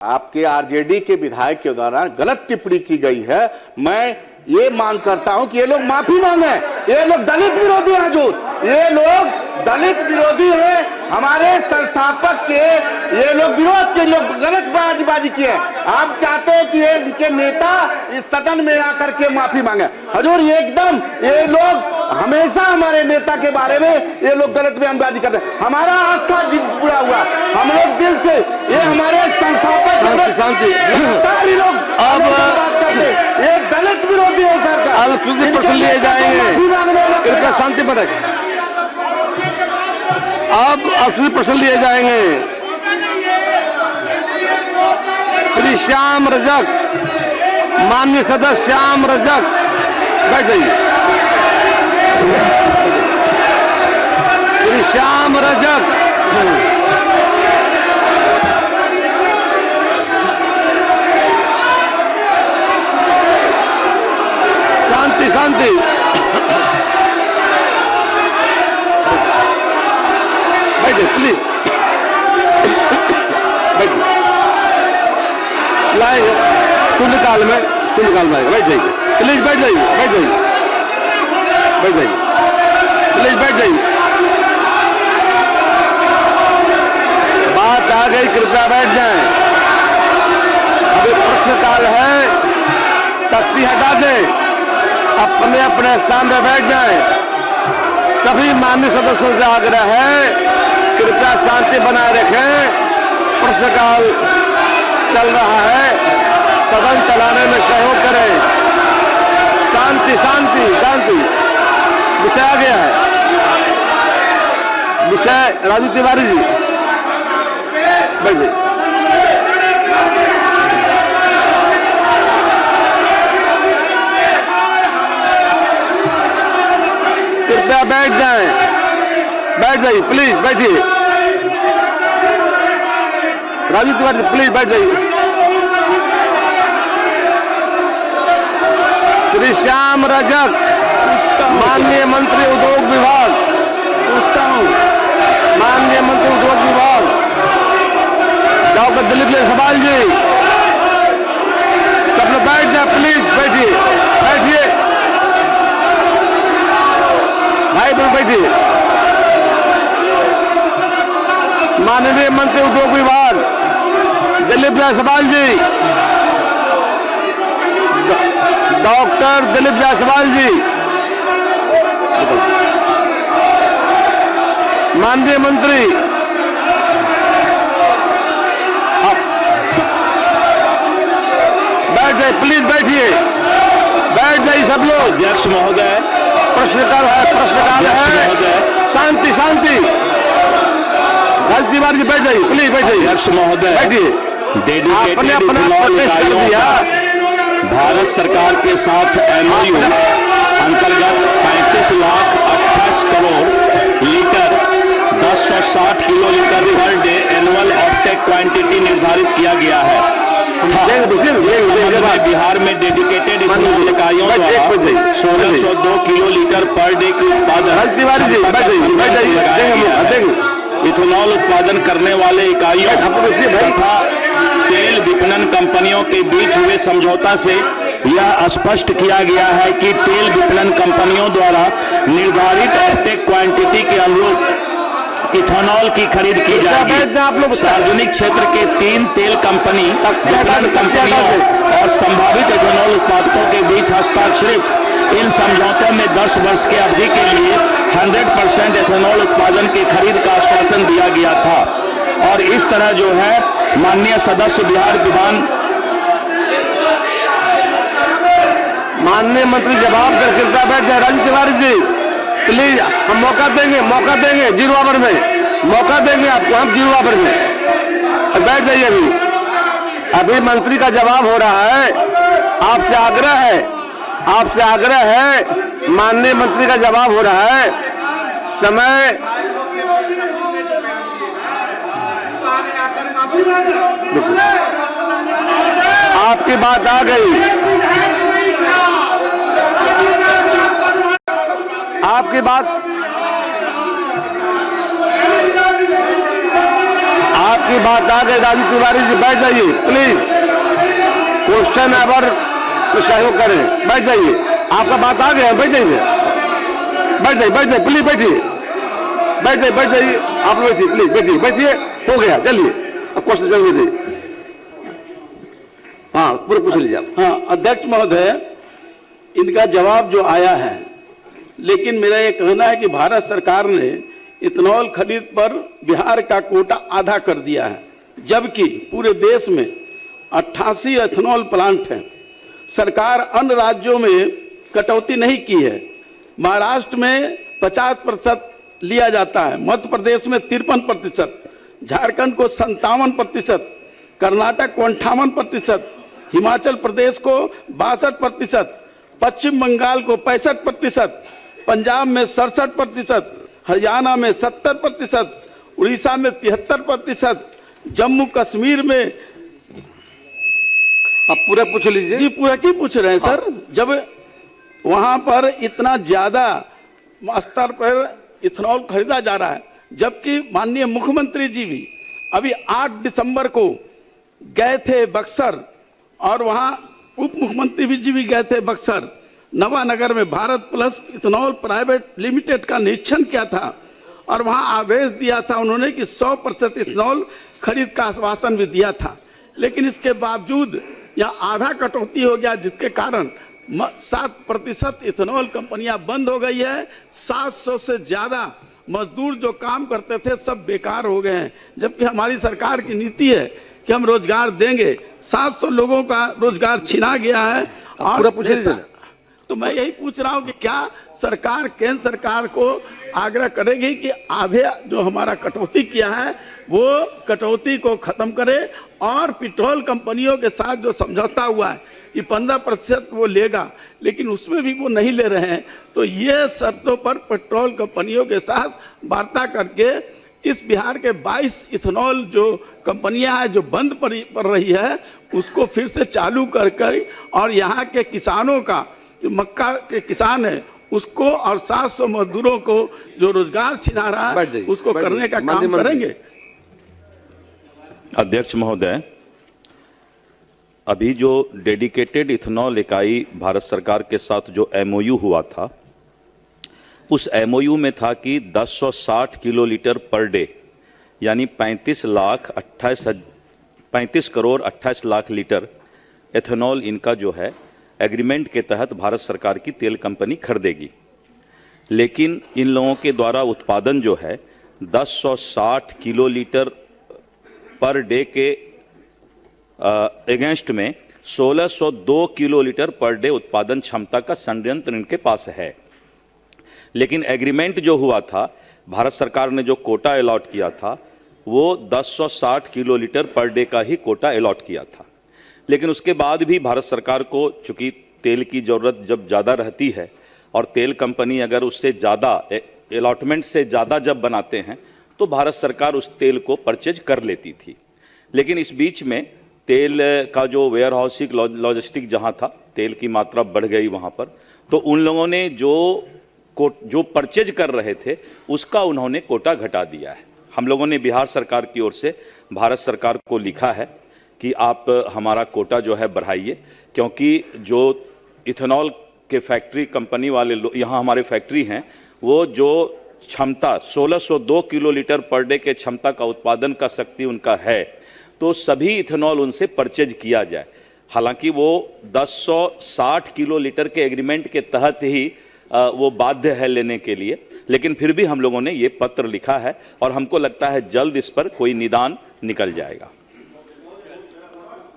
आपके आरजेडी के विधायक के द्वारा गलत टिप्पणी की गई है। मैं ये मांग करता हूं कि ये लोग माफी मांगे। ये लोग दलित विरोधी हैं, हजूर, ये लोग दलित विरोधी हैं। हमारे संस्थापक के ये लोग विरोध के लोग गलत बयानबाजी किए। आप चाहते हैं कि इनके नेता इस सदन में आकर के माफी मांगे। हजूर एकदम ये लोग हमेशा हमारे नेता के बारे में ये लोग गलत बयानबाजी करते हैं। हमारा आस्था पूरा हुआ, हम लोग दिल से ये हमारे संस्थापक शांति लोग अब बात करते, ये दलित विरोधी है सरकार। अब चूंकि प्रश्न लिए जाएंगे, कृपया शांति पर रखें। अब चूंकि प्रश्न लिए जाएंगे। श्री श्याम रजक, माननीय सदस्य श्याम रजक, बैठ जाइए। श्री श्याम रजक, शांति शांति। बैठिए प्लीज, बैठिए। लाएंगे शून्यकाल में आएगा। बैठ जाइए प्लीज, बैठ जाइए, बैठ जाइए, बैठ जाइए प्लीज, बैठ जाइए। बात आ गई, कृपया बैठ जाएं। अभी प्रश्नकाल है, तख्ती हटा दें, अपने अपने स्थान में बैठ जाएं। सभी माननीय सदस्यों से आग्रह है, कृपया शांति बनाए रखें। प्रश्नकाल चल रहा है, सदन चलाने में सहयोग करें। शांति शांति शांति। विषय आ गया है, विषय राजू तिवारी जी, बैठिए। कृपया बैठ जाएं, बैठ जाइए प्लीज, बैठिए। राजू तिवारी प्लीज बैठ जाइए। श्री श्याम रजक, माननीय मंत्री उद्योग विभाग, माननीय मंत्री उद्योग विभाग डॉक्टर दिलीप जायसवाल जी, सब लोग बैठ जाए प्लीज, बैठिए, बैठिए भाई बहन, बैठिए। माननीय मंत्री उद्योग विभाग दिलीप जायसवाल जी, डॉक्टर दिलीप जायसवाल जी, माननीय मंत्री, बैठ जाइए प्लीज, बैठिए, बैठ जाइए सब लोग। अध्यक्ष महोदय, प्रश्नकाल है, शांति शांति। तिवारी जी बैठ जाइए प्लीज, बैठ जाइए। अध्यक्ष महोदय, बैठिए। डेडिकेटेड अपना इथेनॉल इकाइयों भारत सरकार के साथ MOU अंतर्गत 35,28 crore litre 1060 kilo litre per day annual offtake quantity निर्धारित किया गया है। बिहार में डेडिकेटेड इथेनॉल इकाइयों द्वारा 1602 किलो लीटर पर डे की उत्पादन इथेनॉल उत्पादन करने वाले इकाइयों तथा तेल विपणन कंपनियों के बीच हुए समझौता से यह स्पष्ट किया गया है कि तेल विपणन कंपनियों द्वारा निर्धारित ऑफटेक क्वांटिटी के अनुरूप इथेनॉल की खरीद की जाएगी। सार्वजनिक क्षेत्र के 3 तेल कंपनी विपणन कंपनियों और संभावित इथेनॉल उत्पादकों के बीच हस्ताक्षरित इन समझौतों में 10 वर्ष के अवधि के लिए 100% इथेनॉल उत्पादन की खरीद का आश्वासन दिया गया था। और इस तरह जो है माननीय सदस्य बिहार विधान, माननीय मंत्री जवाब कर कृपया बैठ जाए। राजू तिवारी जी प्लीज, हम मौका देंगे 0 आवर में मौका देंगे आपको, हम 0 आवर में बैठ जाइए। अभी मंत्री का जवाब हो रहा है, आपसे आग्रह है, माननीय मंत्री का जवाब हो रहा है। समय आपकी बात आ गई, आपकी बात आपकी बात आ गई राजू तिवारी जी, बैठ जाइए प्लीज। क्वेश्चन आवर तो सहयोग करें, बैठ जाइए। आपका बात आ गया, बैठ जाइए, बैठ जाइए, बैठ जाइए प्लीज, बैठिए, बैठ जाइए, आप बैठिए प्लीज, बैठिए, बैठिए, हो गया, चलिए अब क्वेश्चन चल दीजिए। हाँ, पूरे पूछ लीजिए आप। हाँ अध्यक्ष महोदय, इनका जवाब जो आया है, लेकिन मेरा ये कहना है कि भारत सरकार ने इथेनॉल खरीद पर बिहार का कोटा आधा कर दिया है, जबकि पूरे देश में 88 इथेनॉल प्लांट हैं। सरकार अन्य राज्यों में कटौती नहीं की है। महाराष्ट्र में 50% लिया जाता है, मध्य प्रदेश में 53%, झारखंड को 57%, कर्नाटक को 58%, हिमाचल प्रदेश को 62%, पश्चिम बंगाल को 65%, पंजाब में 67%, हरियाणा में 70%, उड़ीसा में 73%, जम्मू कश्मीर में। आप पूरा पूछ लीजिए जी पूरा क्यों पूछ रहे हैं सर, जब वहां पर इतना ज्यादा स्तर पर इथेनॉल खरीदा जा रहा है, जबकि माननीय मुख्यमंत्री जी भी अभी 8 दिसंबर को गए थे बक्सर, और वहां उप मुख्यमंत्री जी भी गए थे बक्सर। नवानगर में Bharat plus ethanol private limited का निरीक्षण किया था, और वहां आदेश दिया था उन्होंने कि 100% इथेनॉल खरीद का आश्वासन भी दिया था। लेकिन इसके बावजूद यहाँ आधा कटौती हो गया, जिसके कारण 7% इथेनॉल कंपनियां बंद हो गई है। 700 से ज्यादा मजदूर जो काम करते थे सब बेकार हो गए हैं, जबकि हमारी सरकार की नीति है कि हम रोजगार देंगे। 700 लोगों का रोजगार छिना गया है। और तो मैं यही पूछ रहा हूं कि क्या सरकार केंद्र सरकार को आग्रह करेगी कि आधे जो हमारा कटौती किया है वो कटौती को खत्म करे, और पेट्रोल कंपनियों के साथ जो समझौता हुआ है कि 15% वो लेगा, लेकिन उसमें भी वो नहीं ले रहे हैं। तो ये शर्तों पर पेट्रोल कंपनियों के साथ वार्ता करके इस बिहार के 22 इथेनॉल जो कंपनियां हैं जो बंद पड़ रही है, उसको फिर से चालू कर और यहाँ के किसानों का, जो मक्का के किसान है उसको, और 700 मजदूरों को जो रोजगार छिना रहा है उसको करने का काम करेंगे। अध्यक्ष महोदय, अभी जो डेडिकेटेड इथेनॉल इकाई भारत सरकार के साथ जो एमओयू हुआ था, उस एमओयू में था कि 1060 किलोलीटर पर डे, यानी 35 करोड़ 28 लाख लीटर एथेनॉल इनका जो है एग्रीमेंट के तहत भारत सरकार की तेल कंपनी खरीदेगी। लेकिन इन लोगों के द्वारा उत्पादन जो है 1060 किलोलीटर पर डे के अगेंस्ट में 1602 किलोलीटर पर डे उत्पादन क्षमता का संयंत्र इनके पास है। लेकिन एग्रीमेंट जो हुआ था, भारत सरकार ने जो कोटा अलॉट किया था वो 1060 किलोलीटर पर डे का ही कोटा अलॉट किया था। लेकिन उसके बाद भी भारत सरकार को चूंकि तेल की ज़रूरत जब ज़्यादा रहती है और तेल कंपनी अगर उससे ज़्यादा अलॉटमेंट से ज़्यादा जब बनाते हैं तो भारत सरकार उस तेल को परचेज कर लेती थी। लेकिन इस बीच में तेल का जो वेयर हाउसिंग लॉजिस्टिक जहाँ था, तेल की मात्रा बढ़ गई वहाँ पर, तो उन लोगों ने जो परचेज कर रहे थे उसका उन्होंने कोटा घटा दिया है। हम लोगों ने बिहार सरकार की ओर से भारत सरकार को लिखा है कि आप हमारा कोटा जो है बढ़ाइए, क्योंकि जो इथेनॉल के फैक्ट्री कंपनी वाले यहाँ हमारे फैक्ट्री हैं, वो जो क्षमता 1602 किलोलीटर पर डे के क्षमता का उत्पादन का शक्ति उनका है, तो सभी इथेनॉल उनसे परचेज किया जाए। हालांकि वो 1060 किलोलीटर के एग्रीमेंट के तहत ही वो बाध्य है लेने के लिए, लेकिन फिर भी हम लोगों ने ये पत्र लिखा है और हमको लगता है जल्द इस पर कोई निदान निकल जाएगा।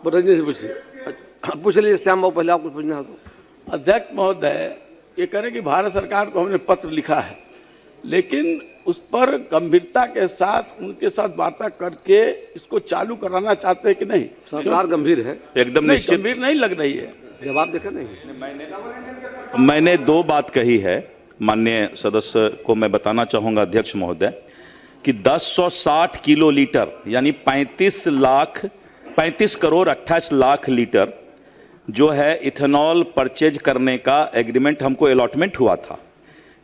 पूछ लीजिए श्याम बाबू, पहले आपको पूछना है तो। अध्यक्ष महोदय, ये करें कि भारत सरकार को हमने पत्र लिखा है, लेकिन उस पर गंभीरता के साथ उनके साथ वार्ता करके इसको चालू कराना चाहते हैं कि नहीं? सरकार गंभीर है, एकदम निश्चित। गंभीर नहीं लग रही है। जवाब देखा नहीं। मैंने 2 बात कही है, माननीय सदस्य को मैं बताना चाहूँगा अध्यक्ष महोदय, कि 1060 किलोलीटर यानी 35 करोड़ 28 लाख लीटर जो है इथेनॉल परचेज करने का एग्रीमेंट हमको अलॉटमेंट हुआ था।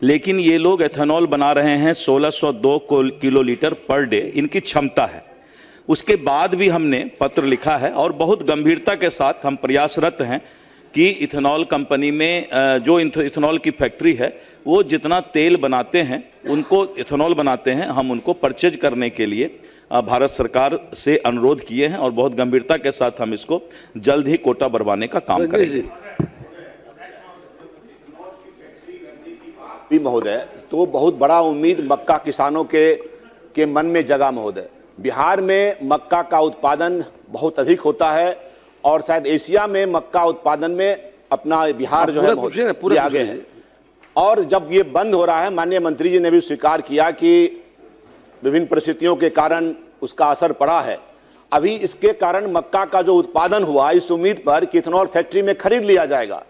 लेकिन ये लोग एथेनॉल बना रहे हैं 1602 किलोलीटर पर डे, इनकी क्षमता है। उसके बाद भी हमने पत्र लिखा है और बहुत गंभीरता के साथ हम प्रयासरत हैं कि इथेनॉल कंपनी में जो इथेनॉल की फैक्ट्री है वो जितना तेल बनाते हैं, उनको इथेनॉल बनाते हैं, हम उनको परचेज करने के लिए भारत सरकार से अनुरोध किए हैं और बहुत गंभीरता के साथ हम इसको जल्द ही कोटा बढ़वाने का काम करेंगे। भी महोदय, तो बहुत बड़ा उम्मीद मक्का किसानों के मन में जगा महोदय। बिहार में मक्का का उत्पादन बहुत अधिक होता है और शायद एशिया में मक्का उत्पादन में अपना बिहार जो है बहुत आगे है। और जब ये बंद हो रहा है, माननीय मंत्री जी ने भी स्वीकार किया कि विभिन्न परिस्थितियों के कारण उसका असर पड़ा है। अभी इसके कारण मक्का का जो उत्पादन हुआ, इस उम्मीद पर कि इथेनॉल फैक्ट्री में खरीद लिया जाएगा,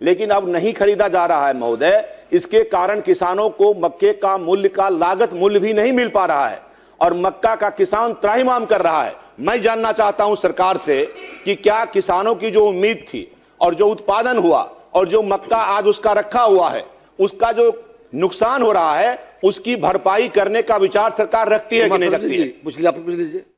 लेकिन अब नहीं खरीदा जा रहा है महोदय। इसके कारण किसानों को मक्के का मूल्य का लागत मूल्य भी नहीं मिल पा रहा है और मक्का का किसान त्राहिमाम कर रहा है। मैं जानना चाहता हूं सरकार से कि क्या किसानों की जो उम्मीद थी और जो उत्पादन हुआ और जो मक्का आज उसका रखा हुआ है, उसका जो नुकसान हो रहा है, उसकी भरपाई करने का विचार सरकार रखती है कि नहीं रखती है?